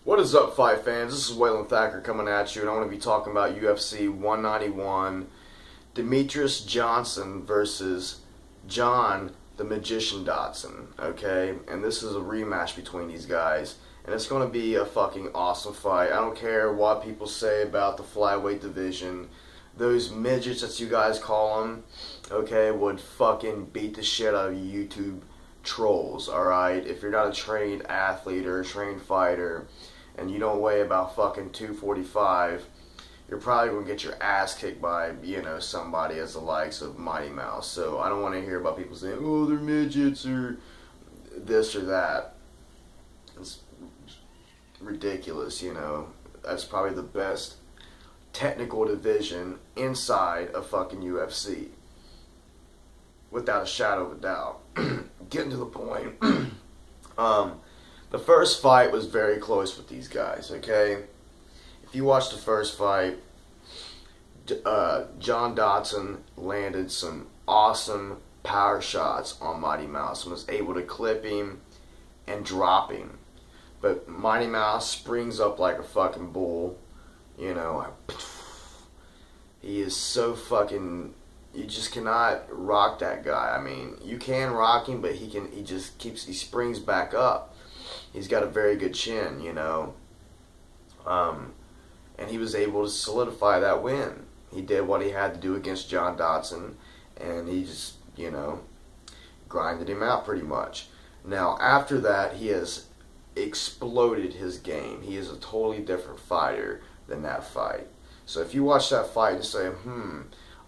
What is up, fight fans? This is Waylon Thacker coming at you, and I want to be talking about UFC 191, Demetrius Johnson versus John the Magician Dodson, okay? And this is a rematch between these guys, and it's going to be a fucking awesome fight. I don't care what people say about the flyweight division. Those midgets that you guys call them, okay, would fucking beat the shit out of you YouTube trolls, alright? If you're not a trained athlete or a trained fighter, and you don't weigh about fucking 245, you're probably going to get your ass kicked by, somebody as the likes of Mighty Mouse. So I don't want to hear about people saying, oh, they're midgets or this or that. It's ridiculous, That's probably the best technical division inside of fucking UFC. Without a shadow of a doubt. Getting to the point. The first fight was very close with these guys, okay? If you watch the first fight, John Dodson landed some awesome power shots on Mighty Mouse and was able to clip him and drop him. But Mighty Mouse springs up like a fucking bull, He is so fucking... You just cannot rock that guy. I mean, you can rock him, but he springs back up. He's got a very good chin, and he was able to solidify that win. He did what he had to do against John Dodson, and he just, grinded him out pretty much. Now, after that, he has exploded his game. He is a totally different fighter than that fight. So if you watch that fight and say,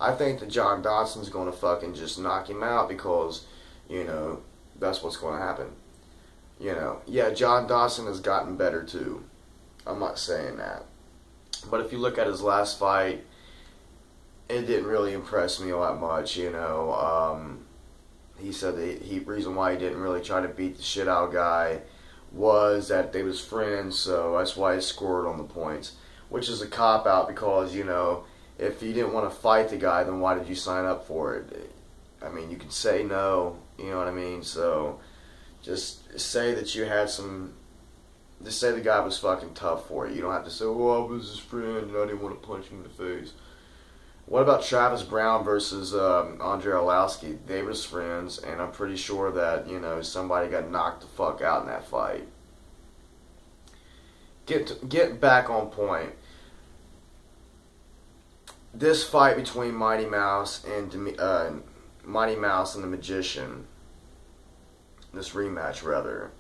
I think that John Dodson's going to fucking just knock him out because, that's what's going to happen. Yeah, John Dodson has gotten better too. I'm not saying that. But if you look at his last fight, it didn't really impress me all that much, He said the reason why he didn't really try to beat the shit out of guy was that they was friends, so that's why he scored on the points. Which is a cop-out because, if you didn't want to fight the guy, then why did you sign up for it? I mean, you could say no, you know what I mean? So, just say that you had some... Just say the guy was fucking tough for you. You don't have to say, oh, I was his friend and I didn't want to punch him in the face. What about Travis Brown versus Andrei Arlovski? They were friends, and I'm pretty sure that, somebody got knocked the fuck out in that fight. Get back on point. This fight between Mighty Mouse and the Magician, this rematch rather,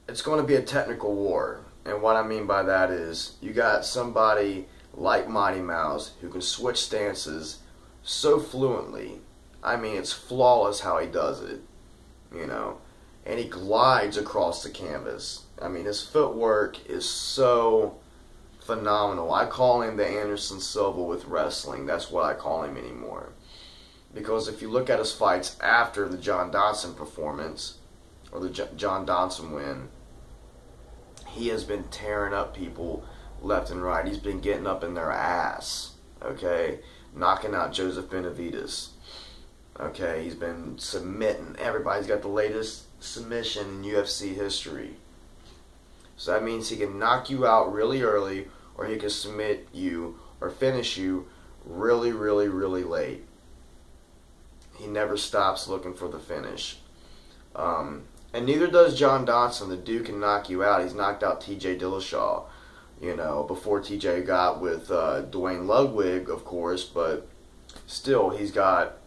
it's going to be a technical war. And what I mean by that is you got somebody like Mighty Mouse who can switch stances so fluently. I mean, it's flawless how he does it, and he glides across the canvas. I mean, his footwork is so phenomenal. I call him the Anderson Silva with wrestling. That's what I call him anymore. Because if you look at his fights after the John Dodson performance, or the John Dodson win, he has been tearing up people left and right. He's been getting up in their ass, okay? Knocking out Joseph Benavidez, okay? He's been submitting. Everybody's got the latest submission in UFC history. So that means he can knock you out really early, or he can submit you or finish you really, really, really late. He never stops looking for the finish. And neither does John Dodson. The dude can knock you out. He's knocked out T.J. Dillashaw, before T.J. got with Dwayne Ludwig, of course, but still, he's got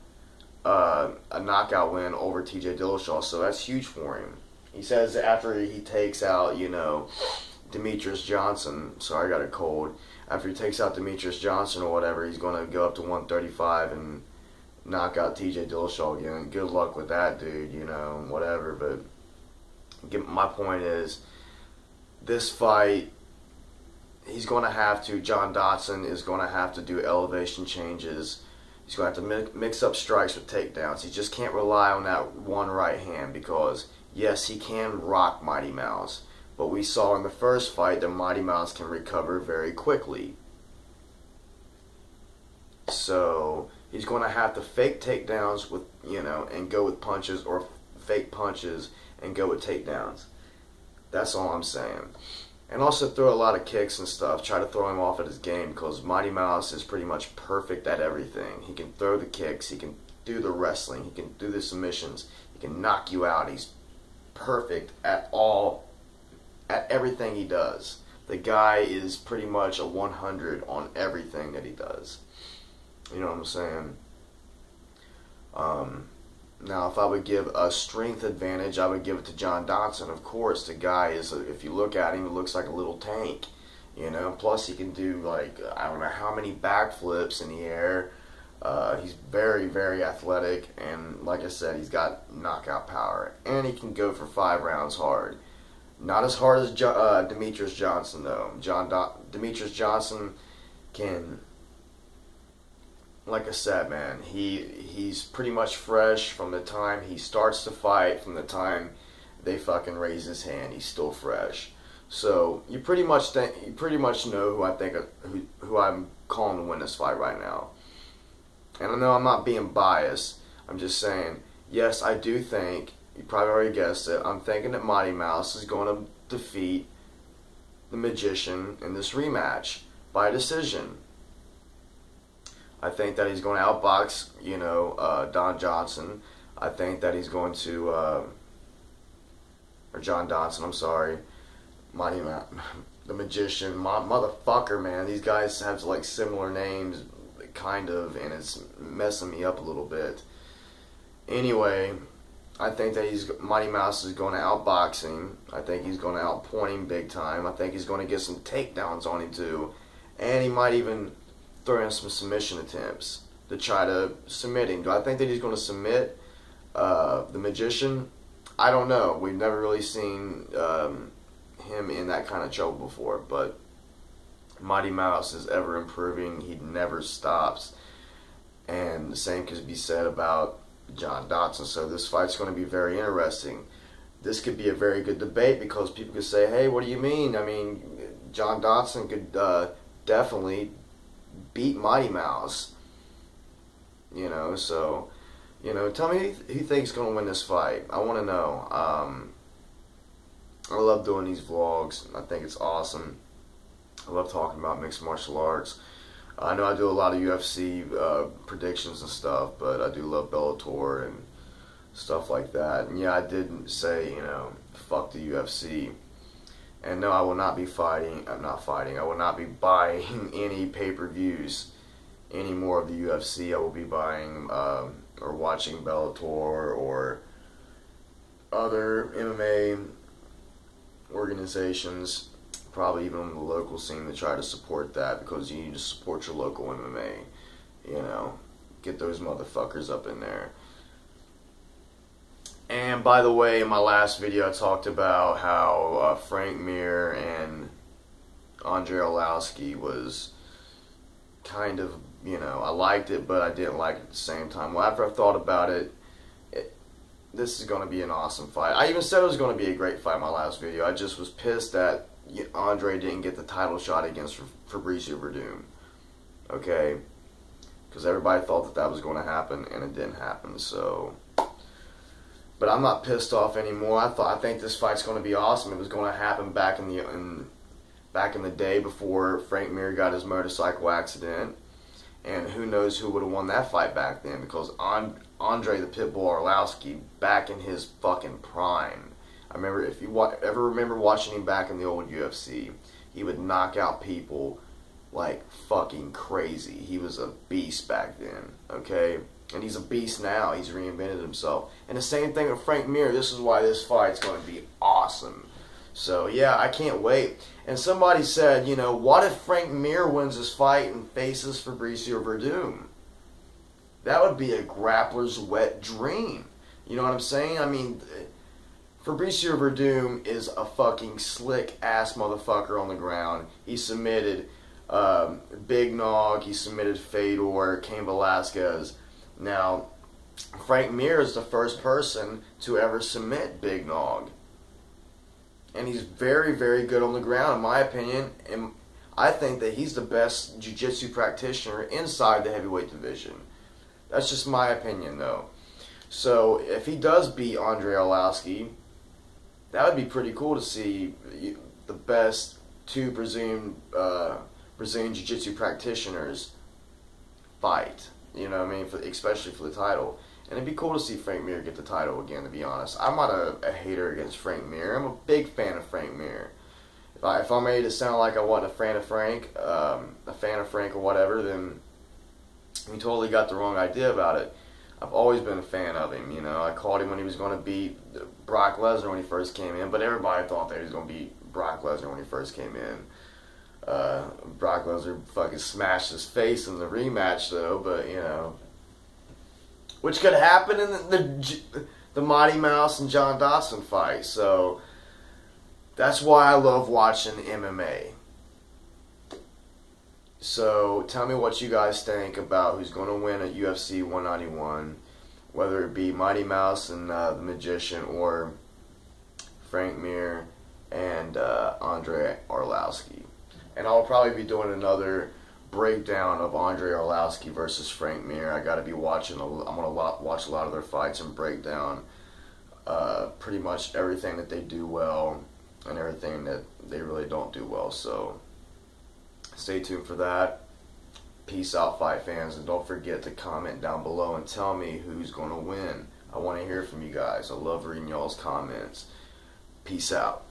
a knockout win over T.J. Dillashaw, so that's huge for him. He says after he takes out, Demetrius Johnson, sorry, I got a cold. After he takes out Demetrius Johnson or whatever, he's going to go up to 135 and knock out T.J. Dillashaw again. Good luck with that, dude, whatever. But my point is, this fight, John Dodson is going to have to do elevation changes. He's going to have to mix up strikes with takedowns. He just can't rely on that one right hand because, yes, he can rock Mighty Mouse. But we saw in the first fight that Mighty Mouse can recover very quickly. So he's going to have to fake takedowns with, and go with punches, or fake punches and go with takedowns. That's all I'm saying. And also throw a lot of kicks and stuff. Try to throw him off at his game, because Mighty Mouse is pretty much perfect at everything. He can throw the kicks. He can do the wrestling. He can do the submissions. He can knock you out. He's perfect at everything he does. The guy is pretty much a 100 on everything that he does. You know what I'm saying? Now, if I would give a strength advantage, I would give it to John Dodson. Of course, the guy is, if you look at him, he looks like a little tank. You know, plus he can do, like, I don't know how many backflips in the air. He's very, very athletic, and like I said, he's got knockout power. And he can go for 5 rounds hard. Not as hard as Demetrius Johnson, though. Demetrius Johnson can... Like I said, man, he's pretty much fresh from the time he starts to fight, from the time they fucking raise his hand. He's still fresh. So you pretty much know who I think who I'm calling to win this fight right now. And I know I'm not being biased. I'm just saying, yes, I do think, you probably already guessed it, I'm thinking that Mighty Mouse is going to defeat the Magician in this rematch by decision. I think that he's going to outbox, Don Johnson. I think that he's going to, or John Dodson, I'm sorry. The Magician, motherfucker, man. These guys have like similar names, kind of, and it's messing me up a little bit. Anyway, I think that Mighty Mouse is going to outbox him. I think he's going to outpoint him big time. I think he's going to get some takedowns on him too. And he might even throw in some submission attempts to try to submit him. Do I think that he's going to submit the Magician? I don't know. We've never really seen him in that kind of trouble before, but Mighty Mouse is ever improving. He never stops. And the same could be said about John Dodson. So this fight's going to be very interesting. This could be a very good debate, because people could say, hey, what do you mean? I mean, John Dodson could definitely beat Mighty Mouse. So, tell me who you think's going to win this fight. I want to know. I love doing these vlogs. I think it's awesome. I love talking about mixed martial arts. I know I do a lot of UFC predictions and stuff, but I do love Bellator and stuff like that. And yeah, I didn't say, fuck the UFC. And no, I will not be fighting. I'm not fighting. I will not be buying any pay-per-views anymore of the UFC. I will be buying or watching Bellator or other MMA organizations, probably even on the local scene, to try to support that, because you need to support your local MMA. Get those motherfuckers up in there. And by the way, in my last video, I talked about how Frank Mir and Andre Arlovski was kind of, I liked it, but I didn't like it at the same time. Well, after I thought about it, this is going to be an awesome fight. I even said it was going to be a great fight in my last video. I just was pissed that Andre didn't get the title shot against Fabricio Verdum. Okay? Because everybody thought that was going to happen, and it didn't happen, so... But I'm not pissed off anymore. I think this fight's going to be awesome. It was going to happen back in the day before Frank Mir got his motorcycle accident, and who knows who would have won that fight back then, because Andre the Pitbull Arlovski, back in his fucking prime. I remember, if you ever remember watching him back in the old UFC, he would knock out people like fucking crazy. He was a beast back then, okay? And he's a beast now. He's reinvented himself. And the same thing with Frank Mir. This is why this fight's going to be awesome. So, yeah, I can't wait. And somebody said, what if Frank Mir wins this fight and faces Fabricio Verdum? That would be a grappler's wet dream. You know what I'm saying? I mean, Fabricio Verdum is a fucking slick-ass motherfucker on the ground. He submitted Big Nog. He submitted Fedor, Cain Velasquez. Now, Frank Mir is the first person to ever submit Big Nog. And he's very, very good on the ground, in my opinion. And I think that he's the best jiu-jitsu practitioner inside the heavyweight division. That's just my opinion, though. So, if he does beat Andre Arlovski, that would be pretty cool to see the best two Brazilian Jiu-Jitsu practitioners fight. You know what I mean? Especially for the title. And it'd be cool to see Frank Mir get the title again, to be honest. I'm not a hater against Frank Mir. I'm a big fan of Frank Mir. If I'm ready to sound like I wasn't a fan of Frank or whatever, then you totally got the wrong idea about it. I've always been a fan of him. You know, I called him when he was going to beat Brock Lesnar when he first came in, but everybody thought that he was going to beat Brock Lesnar when he first came in. Brock Lesnar fucking smashed his face in the rematch, though, but, you know, which could happen in the Mighty Mouse and John Dodson fight. So that's why I love watching MMA. So tell me what you guys think about who's going to win at UFC 191, whether it be Mighty Mouse and the Magician, or Frank Mir and Andre Arlovski. And I'll probably be doing another breakdown of Andre Arlovski versus Frank Mir. I got to be watching. I'm gonna watch a lot of their fights and break down pretty much everything that they do well and everything that they really don't do well. So stay tuned for that. Peace out, fight fans, and don't forget to comment down below and tell me who's gonna win. I want to hear from you guys. I love reading y'all's comments. Peace out.